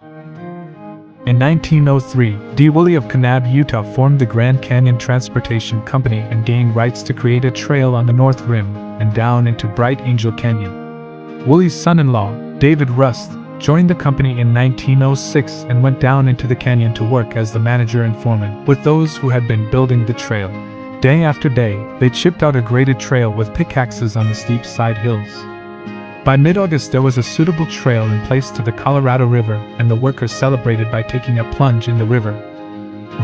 In 1903, D. Woolley of Kanab, Utah formed the Grand Canyon Transportation Company and gained rights to create a trail on the North Rim and down into Bright Angel Canyon. Woolley's son-in-law, David Rust, joined the company in 1906 and went down into the canyon to work as the manager and foreman with those who had been building the trail. Day after day, they chipped out a graded trail with pickaxes on the steep side hills. By mid-August there was a suitable trail in place to the Colorado River, and the workers celebrated by taking a plunge in the river.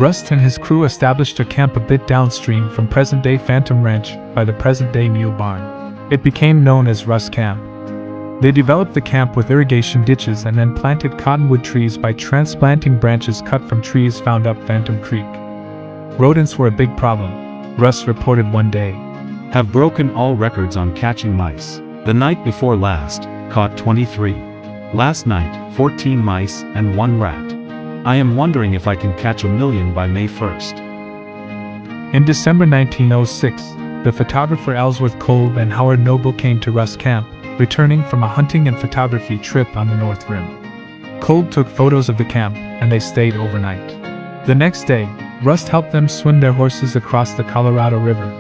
Rust and his crew established a camp a bit downstream from present-day Phantom Ranch by the present-day Mule Barn. It became known as Rust Camp. They developed the camp with irrigation ditches and then planted cottonwood trees by transplanting branches cut from trees found up Phantom Creek. Rodents were a big problem, Rust reported one day. Have broken all records on catching mice. The night before last, caught 23. Last night, 14 mice and 1 rat. I am wondering if I can catch 1,000,000 by May 1st. In December 1906, the photographer Ellsworth Kolb and Howard Noble came to Rust Camp, returning from a hunting and photography trip on the North Rim. Kolb took photos of the camp, and they stayed overnight. The next day, Rust helped them swim their horses across the Colorado River.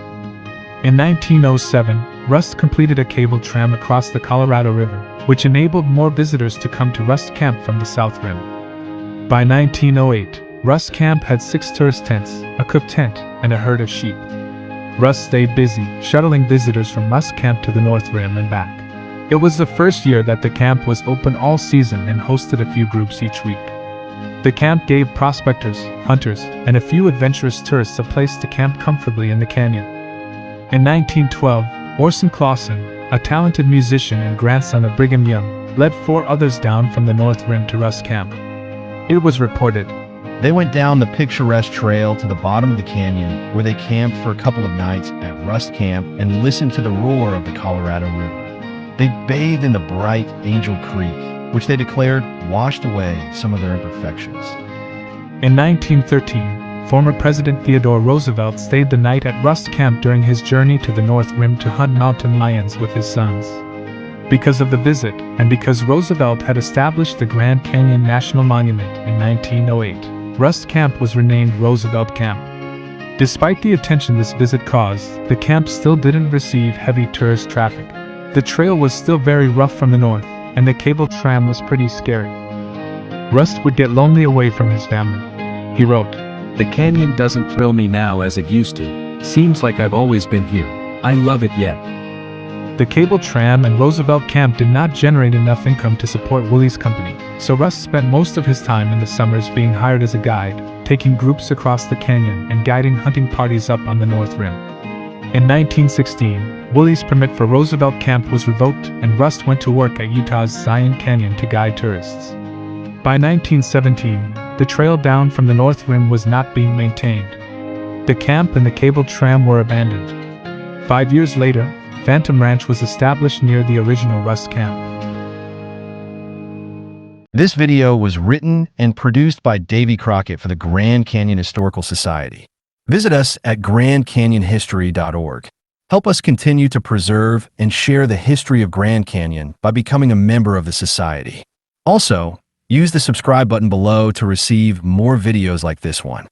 In 1907, Rust completed a cable tram across the Colorado River, which enabled more visitors to come to Rust Camp from the South Rim. By 1908, Rust Camp had 6 tourist tents, a cook tent, and a herd of sheep. Rust stayed busy, shuttling visitors from Rust Camp to the North Rim and back. It was the first year that the camp was open all season and hosted a few groups each week. The camp gave prospectors, hunters, and a few adventurous tourists a place to camp comfortably in the canyon. In 1912, Orson Clausen, a talented musician and grandson of Brigham Young, led 4 others down from the North Rim to Rust Camp. It was reported, They went down the picturesque trail to the bottom of the canyon, where they camped for a couple of nights at Rust Camp and listened to the roar of the Colorado River. They bathed in the Bright Angel Creek, which they declared washed away some of their imperfections. In 1913, former President Theodore Roosevelt stayed the night at Rust Camp during his journey to the North Rim to hunt mountain lions with his sons. Because of the visit, and because Roosevelt had established the Grand Canyon National Monument in 1908, Rust Camp was renamed Roosevelt Camp. Despite the attention this visit caused, the camp still didn't receive heavy tourist traffic. The trail was still very rough from the north, and the cable tram was pretty scary. Rust would get lonely away from his family. He wrote, "The canyon doesn't thrill me now as it used to. Seems like I've always been here. I love it yet." The cable tram and Roosevelt Camp did not generate enough income to support Woolley's company, so Rust spent most of his time in the summers being hired as a guide, taking groups across the canyon and guiding hunting parties up on the North Rim. In 1916, Woolley's permit for Roosevelt Camp was revoked, and Rust went to work at Utah's Zion Canyon to guide tourists. By 1917, the trail down from the North Rim was not being maintained. The camp and the cable tram were abandoned. 5 years later, Phantom Ranch was established near the original Rust Camp. This video was written and produced by Davy Crockett for the Grand Canyon Historical Society. Visit us at grandcanyonhistory.org. Help us continue to preserve and share the history of Grand Canyon by becoming a member of the Society. Also, use the subscribe button below to receive more videos like this one.